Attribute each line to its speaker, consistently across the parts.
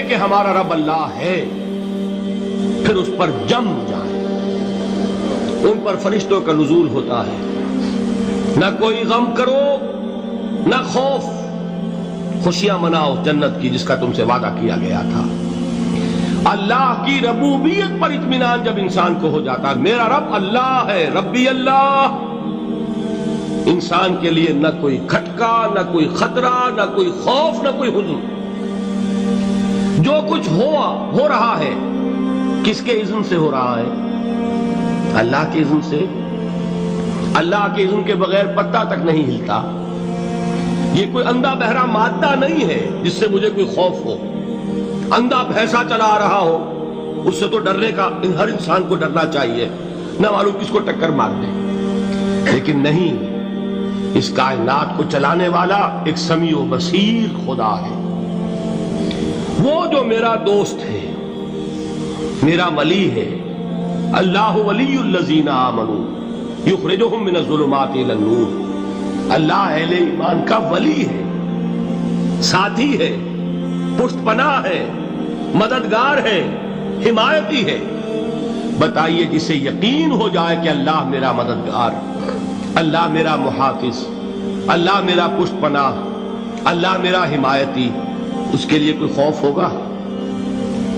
Speaker 1: کہ ہمارا رب اللہ ہے، پھر اس پر جم جائیں۔ ان پر فرشتوں کا نزول ہوتا ہے، نہ کوئی غم کرو نہ خوف، خوشیاں مناؤ جنت کی جس کا تم سے وعدہ کیا گیا تھا۔ اللہ کی ربوبیت پر اطمینان جب انسان کو ہو جاتا ہے، میرا رب اللہ ہے، ربی اللہ، انسان کے لیے نہ کوئی کھٹکا، نہ کوئی خطرہ، نہ کوئی خوف، نہ کوئی حزن۔ جو کچھ ہو رہا ہے کس کے اذن سے ہو رہا ہے؟ اللہ کے اذن سے۔ اللہ کے اذن کے بغیر پتا تک نہیں ہلتا۔ یہ کوئی اندھا بہرا مادہ نہیں ہے جس سے مجھے کوئی خوف ہو۔ اندھا بھینسا چلا آ رہا ہو اس سے تو ڈرنے کا ہر انسان کو ڈرنا چاہیے، نہ معلوم کس کو ٹکر مار دے۔ لیکن نہیں، اس کائنات کو چلانے والا ایک سمیع و بصیر خدا ہے، وہ جو میرا دوست ہے، میرا ولی ہے۔ اللہ ولی الذین آمنوا یخرجہم من الظلمات الی النور۔ اللہ اہل ایمان کا ولی ہے، ساتھی ہے، پشت پناہ ہے، مددگار ہے، حمایتی ہے۔ بتائیے جسے یقین ہو جائے کہ اللہ میرا مددگار، اللہ میرا محافظ، اللہ میرا پشت پناہ، اللہ میرا حمایتی، اس کے لیے کوئی خوف ہوگا؟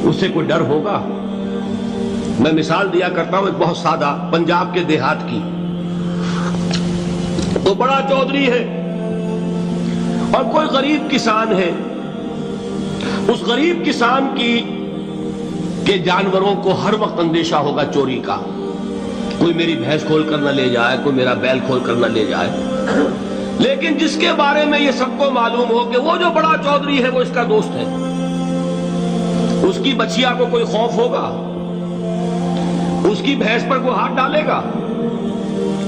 Speaker 1: اس سے کوئی ڈر ہوگا؟ میں مثال دیا کرتا ہوں ایک بہت سادہ، پنجاب کے دیہات کی۔ تو بڑا چودھری ہے اور کوئی غریب کسان ہے۔ اس غریب کسان کے جانوروں کو ہر وقت اندیشہ ہوگا چوری کا، کوئی میری بھینس کھول کر نہ لے جائے، کوئی میرا بیل کھول کر نہ لے جائے۔ لیکن جس کے بارے میں یہ سب کو معلوم ہو کہ وہ جو بڑا چودھری ہے وہ اس کا دوست ہے، اس کی بچیا کو کوئی خوف ہوگا؟ اس کی بھینس پر کوئی ہاتھ ڈالے گا؟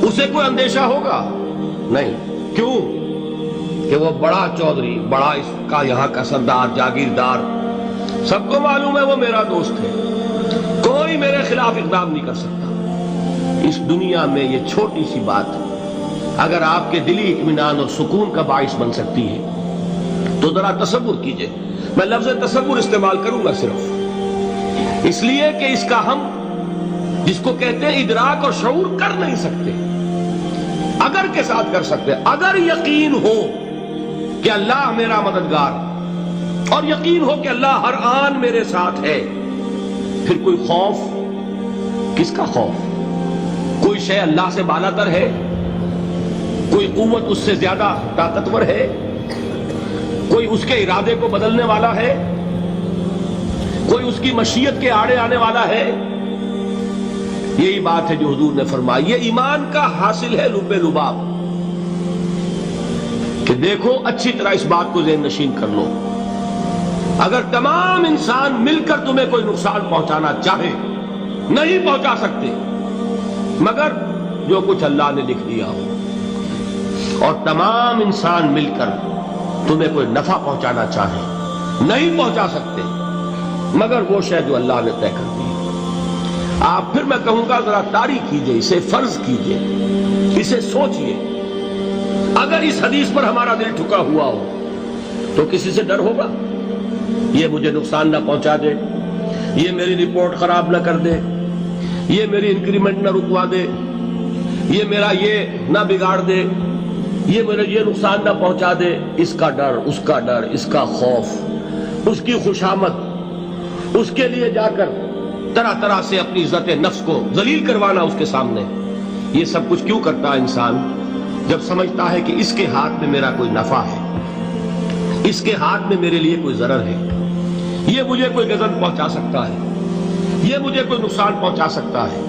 Speaker 1: اسے کوئی اندیشہ ہوگا؟ نہیں۔ کیوں؟ کہ وہ بڑا چودھری، بڑا اس کا یہاں کا سردار، جاگیردار، سب کو معلوم ہے وہ میرا دوست ہے، کوئی میرے خلاف اقدام نہیں کر سکتا۔ اس دنیا میں یہ چھوٹی سی بات اگر آپ کے دلی اطمینان اور سکون کا باعث بن سکتی ہے تو ذرا تصور کیجئے۔ میں لفظ تصور استعمال کروں گا صرف اس لیے کہ اس کا ہم جس کو کہتے ہیں ادراک اور شعور کر نہیں سکتے، اگر کے ساتھ کر سکتے۔ اگر یقین ہو کہ اللہ میرا مددگار اور یقین ہو کہ اللہ ہر آن میرے ساتھ ہے، پھر کوئی خوف؟ کس کا خوف؟ کوئی شے اللہ سے بالاتر ہے؟ کوئی قوت اس سے زیادہ طاقتور ہے؟ کوئی اس کے ارادے کو بدلنے والا ہے؟ کوئی اس کی مشیت کے آڑے آنے والا ہے؟ یہی بات ہے جو حضور نے فرمائی۔ یہ ایمان کا حاصل ہے لب لباب، کہ دیکھو اچھی طرح اس بات کو ذہن نشین کر لو، اگر تمام انسان مل کر تمہیں کوئی نقصان پہنچانا چاہے نہیں پہنچا سکتے، مگر جو کچھ اللہ نے لکھ دیا ہو، اور تمام انسان مل کر تمہیں کوئی نفع پہنچانا چاہے نہیں پہنچا سکتے، مگر وہ شے جو اللہ نے طے کر دی۔ آپ پھر میں کہوں گا ذرا طاری کیجئے، اسے فرض کیجئے، اسے سوچئے۔ اگر اس حدیث پر ہمارا دل ٹھکا ہوا ہو تو کسی سے ڈر ہوگا؟ یہ مجھے نقصان نہ پہنچا دے، یہ میری رپورٹ خراب نہ کر دے، یہ میری انکریمنٹ نہ رکوا دے، یہ میرا یہ نہ بگاڑ دے، یہ میرا یہ نقصان نہ پہنچا دے۔ اس کا ڈر، اس کا ڈر، اس کا خوف، اس کی خوشامد، اس کے لیے جا کر طرح طرح سے اپنی عزت نفس کو ذلیل کروانا اس کے سامنے، یہ سب کچھ کیوں کرتا ہے انسان؟ جب سمجھتا ہے کہ اس کے ہاتھ میں میرا کوئی نفع ہے، اس کے ہاتھ میں میرے لیے کوئی ضرر ہے، یہ مجھے کوئی غضب پہنچا سکتا ہے، یہ مجھے کوئی نقصان پہنچا سکتا ہے،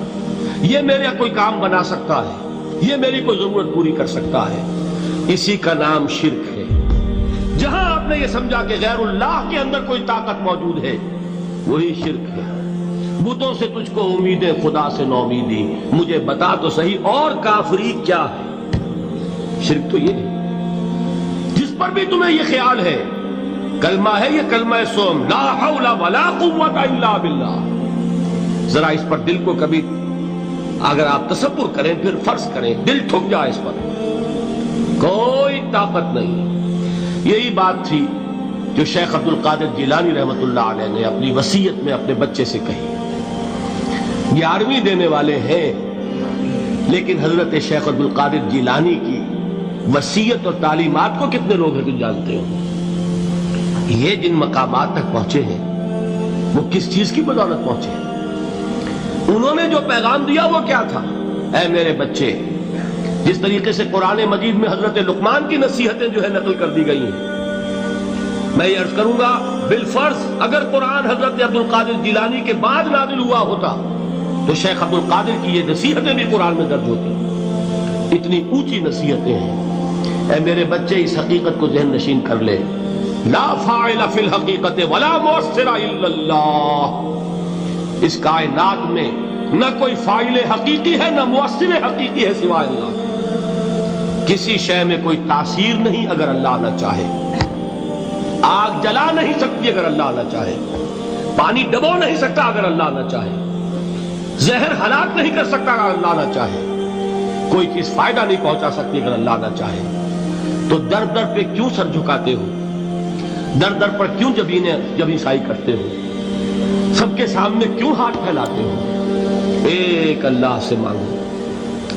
Speaker 1: یہ میرا کوئی کام بنا سکتا ہے، یہ میری کوئی ضرورت پوری کر سکتا ہے، اسی کا نام شرک ہے۔ جہاں آپ نے یہ سمجھا کہ غیر اللہ کے اندر کوئی طاقت موجود ہے، وہی شرک ہے۔ بتوں سے تجھ کو امیدیں، خدا سے نومیدی، مجھے بتا تو صحیح اور کافری کیا ہے؟ شرک تو یہ ہے۔ جس پر بھی تمہیں یہ خیال ہے، کلمہ ہے یہ کلمہ سوم، لا حول ولا قوت الا باللہ، ذرا اس پر دل کو کبھی اگر آپ تصور کریں، پھر فرض کریں، دل ٹھک جائے اس پر، کوئی طاقت نہیں۔ یہی بات تھی جو شیخ عبد القادر جیلانی رحمۃ اللہ علیہ نے اپنی وصیت میں اپنے بچے سے کہی. 11ویں دینے والے ہیں، لیکن حضرت شیخ عبد القادر جیلانی کی وصیت اور تعلیمات کو کتنے لوگ ہیں تم جانتے ہو؟ یہ جن مقامات تک پہنچے ہیں وہ کس چیز کی بدولت پہنچے ہیں؟ انہوں نے جو پیغام دیا وہ کیا تھا؟ اے میرے بچے، جس طریقے سے قرآن مجید میں حضرت لقمان کی نصیحتیں جو ہے نقل کر دی گئی ہیں، میں یہ عرض کروں گا بالفرض اگر قرآن حضرت عبد القادر جیلانی کے بعد نازل ہوا ہوتا تو شیخ عبد القادر کی یہ نصیحتیں بھی قرآن میں درج ہوتی. اتنی اونچی نصیحتیں ہیں. اے میرے بچے، اس حقیقت کو ذہن نشین کر لے، لا فاعل فی الحقیقت ولا مؤثر الا اللہ. اس کائنات میں نہ کوئی فاعل حقیقی ہے نہ مؤثر حقیقی ہے سوائے اللہ. کسی شے میں کوئی تاثیر نہیں اگر اللہ نہ چاہے. آگ جلا نہیں سکتی اگر اللہ نہ چاہے. پانی ڈبو نہیں سکتا اگر اللہ نہ چاہے. زہر ہلاک نہیں کر سکتا اگر اللہ نہ چاہے. کوئی چیز فائدہ نہیں پہنچا سکتی اگر اللہ نہ چاہے. تو در در پہ کیوں سر جھکاتے ہو؟ در در پر کیوں جبیں سائی کرتے ہو؟ سب کے سامنے کیوں ہاتھ پھیلاتے ہو؟ ایک اللہ سے مانگو.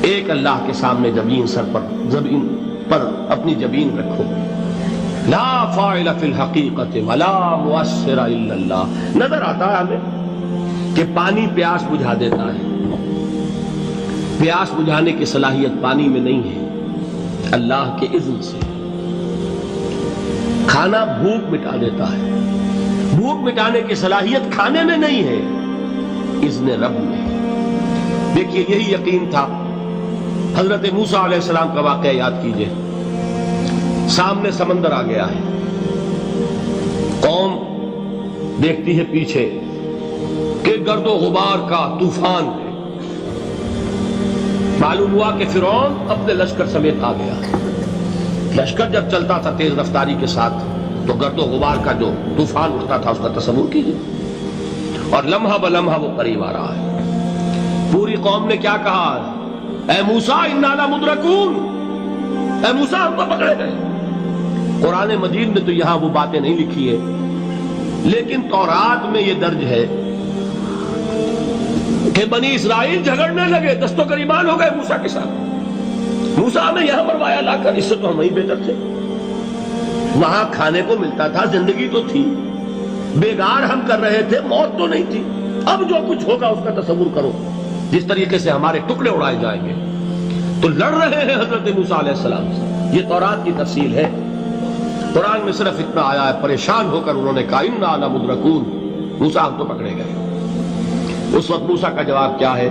Speaker 1: ایک اللہ کے سامنے زمین پر اپنی جبین رکھو. لا فاعل فی الحقیقت ولا مؤثر الا اللہ. نظر آتا ہے ہمیں کہ پانی پیاس بجھا دیتا ہے. پیاس بجھانے کی صلاحیت پانی میں نہیں ہے، اللہ کے اذن سے. کھانا بھوک مٹا دیتا ہے، بھوک مٹانے کی صلاحیت کھانے میں نہیں ہے، اذن رب میں. دیکھیے یہی یقین تھا. حضرت موسیٰ علیہ السلام کا واقعہ یاد کیجئے. سامنے سمندر آ گیا ہے، قوم دیکھتی ہے پیچھے کہ گرد و غبار کا طوفان ہے. معلوم ہوا کہ فرعون اپنے لشکر سمیت آ گیا. لشکر جب چلتا تھا تیز رفتاری کے ساتھ تو گرد و غبار کا جو طوفان اٹھتا تھا اس کا تصور کیجیے. اور لمحہ بلمحہ وہ قریب آ رہا ہے. پوری قوم نے کیا کہا؟ اے موسیٰ انا لمدرکون، اے موسیٰ ہم کو پکڑے گئے. قرآن مجید میں تو یہاں وہ باتیں نہیں لکھی ہے، لیکن تورات میں یہ درج ہے کہ بنی اسرائیل جھگڑنے لگے، دست و گریبان ہو گئے موسیٰ کے ساتھ. موسیٰ ہمیں یہاں مروایا لا کر، اس سے تو ہم ہی بہتر تھے. وہاں کھانے کو ملتا تھا، زندگی تو تھی، بیگار ہم کر رہے تھے، موت تو نہیں تھی. اب جو کچھ ہوگا اس کا تصور کرو، جس طریقے سے ہمارے ٹکڑے اڑائے جائیں گے. تو لڑ رہے ہیں حضرت موسیٰ علیہ السلام سے. یہ تورات کی تفصیل ہے. قرآن میں صرف اتنا آیا ہے، پریشان ہو کر انہوں نے کہا انا لمدرکون، موسیٰ ہم تو پکڑے گئے. اس وقت موسیٰ کا جواب کیا ہے؟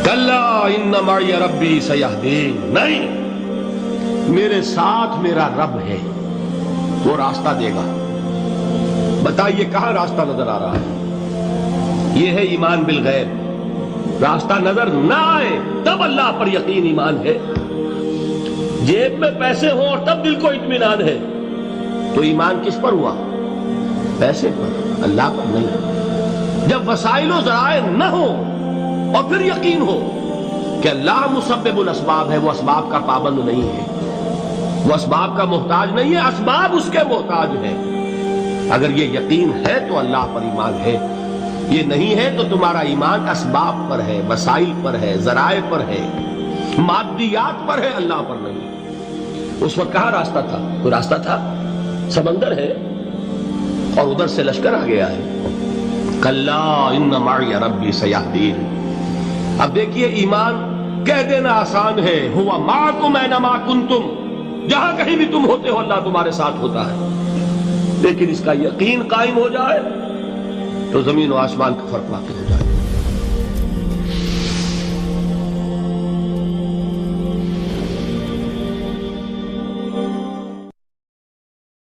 Speaker 1: کلا ان معی ربی سیہدین. نہیں، میرے ساتھ میرا رب ہے، وہ راستہ دے گا. بتائیے کہاں راستہ نظر آ رہا ہے؟ یہ ہے ایمان بالغیب. راستہ نظر نہ آئے تب اللہ پر یقین ایمان ہے. جیب میں پیسے ہوں اور تب دل کو اطمینان ہے تو ایمان کس پر ہوا؟ پیسے پر، اللہ پر نہیں. جب وسائل و ذرائع نہ ہو اور پھر یقین ہو کہ اللہ مسبب الاسباب ہے، وہ اسباب کا پابند نہیں ہے، وہ اسباب کا محتاج نہیں ہے، اسباب اس کے محتاج ہیں. اگر یہ یقین ہے تو اللہ پر ایمان ہے. یہ نہیں ہے تو تمہارا ایمان اسباب پر ہے، وسائل پر ہے، ذرائع پر ہے، مادیات پر ہے، اللہ پر نہیں. اس وقت کہاں راستہ تھا؟ کوئی راستہ تھا؟ سمندر ہے اور ادھر سے لشکر آ گیا ہے. کلا ان معی ربی سیہدین. اب دیکھیے ایمان کہہ دینا آسان ہے، ہوا معکم اینما کنتم، جہاں کہیں بھی تم ہوتے ہو اللہ تمہارے ساتھ ہوتا ہے. لیکن اس کا یقین قائم ہو جائے تو زمین و آسمان کا فرق واقع ہو جائے.